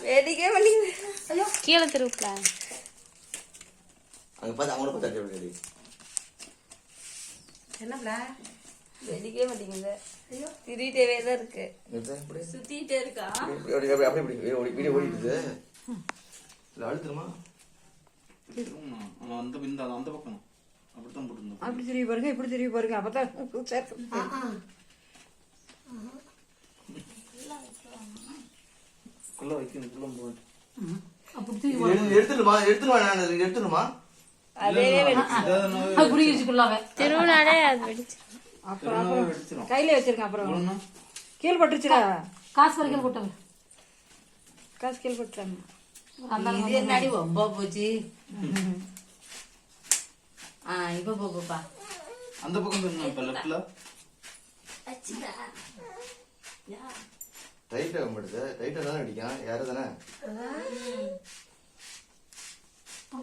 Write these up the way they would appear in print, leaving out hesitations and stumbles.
வேடிக்கே வலிக்குது. ஐயோ கீழே திருப்பல. அங்க பாத்து அவங்கள பாத்து அடி. என்னப்ல? வேடிக்கே மாட்டேங்குது. ஐயோ திரிட்டே தான் இருக்கு. சுத்திட்டே இருக்கா? அப்படி வீடியோ ஓடிடுது. இல்ல அழுத்துறமா? அந்த அந்த பக்கம் அப்படித்தான் போட்டுருந்தோம். அப்படி திரும்பி பாருங்க, இப்படி திரும்பி பாருங்க. அப்பதான் குள்ள வைக்கணும், குள்ள போட்டு எடுத்துருமா திருவிழாலே அது வெடிச்சு அப்புறம் கையில வச்சிருக்கேன். அப்புறம் கீழ் பட்டுருச்சுடா. காசு வரைக்கும் போட்டாங்க. காசு கீழ் போட்டுறாங்க. இது என்னடி ரொம்ப போச்சு. இப்ப போப்பா அந்த பக்கம் இப்ப லெஃப்ட்ல டைட்டா கம்படுது. டைட்டா தானே அடிக்கான். யாரு தானே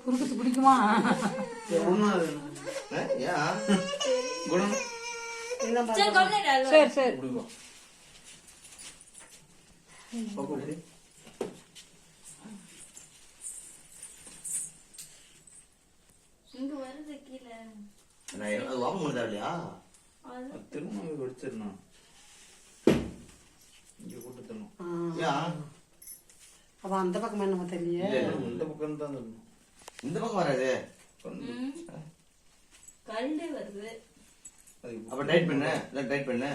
குறுக்கத்து பிடிக்குமா? சரி சரி இங்க வருது கீழே. அது வாங்க முடியல இல்லையா? திரும்ப வெடிச்சிடணும். இங்க போட்டு தரணும். அப்ப அந்த பக்கமா நம்ம தெரியல. இந்த பக்கம் தான் தரணும். இந்த பக்கம் வராது. கண்டு வருது. அப்ப டைட் பண்ணு. இல்ல டைட் பண்ணு.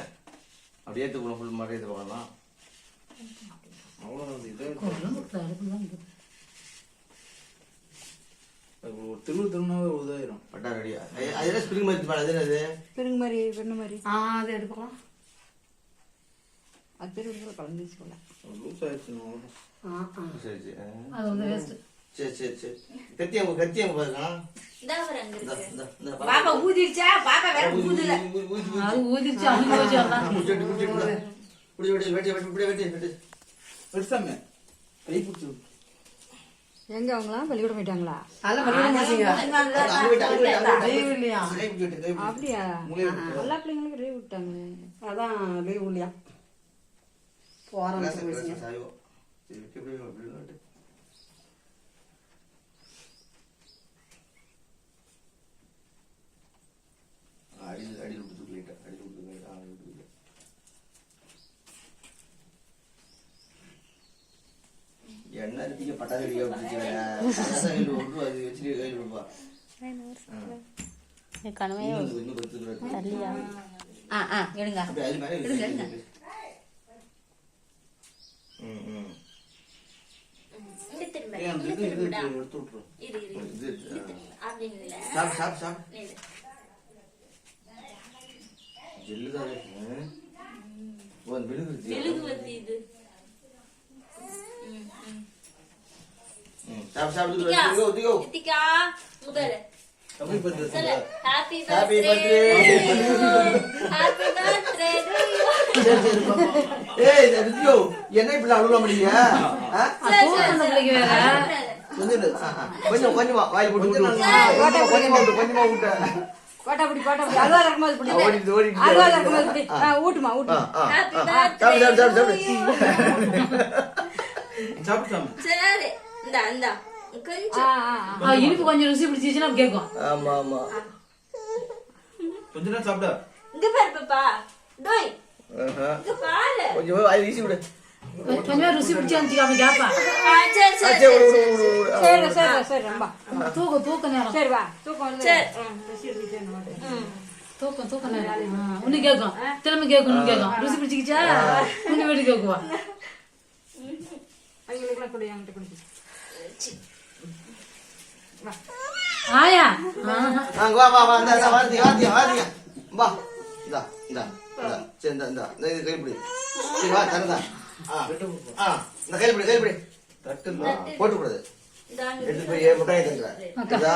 அப்படியே ஏத்துக்குள்ள ஃபுல் மாதிரி இது பண்ணலாம். அவ்வளவுதான். இது ஒரு திருநாவே உதாயிரும். பட்டா ரெடியா? அதெல்லாம் ஸ்ப்ரிங் மாதிரி பாரு. அது என்னது? பெருங்க மாதிரி பெண்ணு மாதிரி. அது எடுக்கலாம். அது பெருங்க கலந்துச்சு போல. லூஸ் ஆயிடுச்சு. சரி சரி. அது வந்து வேஸ்ட். சரி சரி சரி. கத்தியா பாருங்க. இந்தா வர அங்க இருக்கு. பாப்பா ஊதிடுச்சா? பாப்பா வேற ஊதுல. அது ஊதிடுச்சு. அவங்க ஊதி வரலாம். வெட்டி. பெருசாமே கை பிடிச்சு. எங்க அவங்களாம் பள்ளிக்கூடம் போயிட்டாங்களா? அப்படியா? எல்லா பிள்ளைங்களுக்கும் லீவ் விட்டாங்களே. அதான் லீவ் இல்லையா? என்ன இருப்பீங்க பட்டாசு அடிக்க வச்சுட்டு கையில் கொடுப்பா. கனவையா தள்ளியா? எடுங்க. Happy birthday. Happy birthday. Happy birthday to you. Hey, Ritio, என்ன இப்படி அழுவ முடியல? கொஞ்சம் வாய் போட்டு கொஞ்சமா விட்டு. கோட்டாபடி அல்வா இருக்கும்போது பிடி. அல்வா இருக்கும்போது பிடி. ஊட்டுமா. சரி இந்தா கொஞ்சம் இனிப்பு கொஞ்சம் ருசி பிடிச்சிச்சுன்னா கேட்கும். ஆமா கொஞ்ச நேரம் சாப்பிட. இங்க பாரு பாப்பா. டோய் இங்க பாரு. கொஞ்சம் வாய் வீசி விடு. கொஞ்சம் ருசி பிடிச்சா அவன் கேட்பா. சரி ரொம்ப தூக்க நேரம். சரி வா தூக்கம் தூக்க நேரம். உன்னை கேட்கும். திரும்ப கேட்கும். ருசி பிடிச்சிக்கிச்சா உன்னை வீட்டு கேட்குவா. அவங்களுக்குலாம் கூட என்கிட்ட கொடுத்து ஆயா வா வாங்க வா இந்த சரி இந்த கைப்பிடி. சரி வா தரதா. இந்த கைப்பிடி தட்டு போட்டு கூடாது. எடுத்து போய் முட்டாய் தந்துடுறேன்.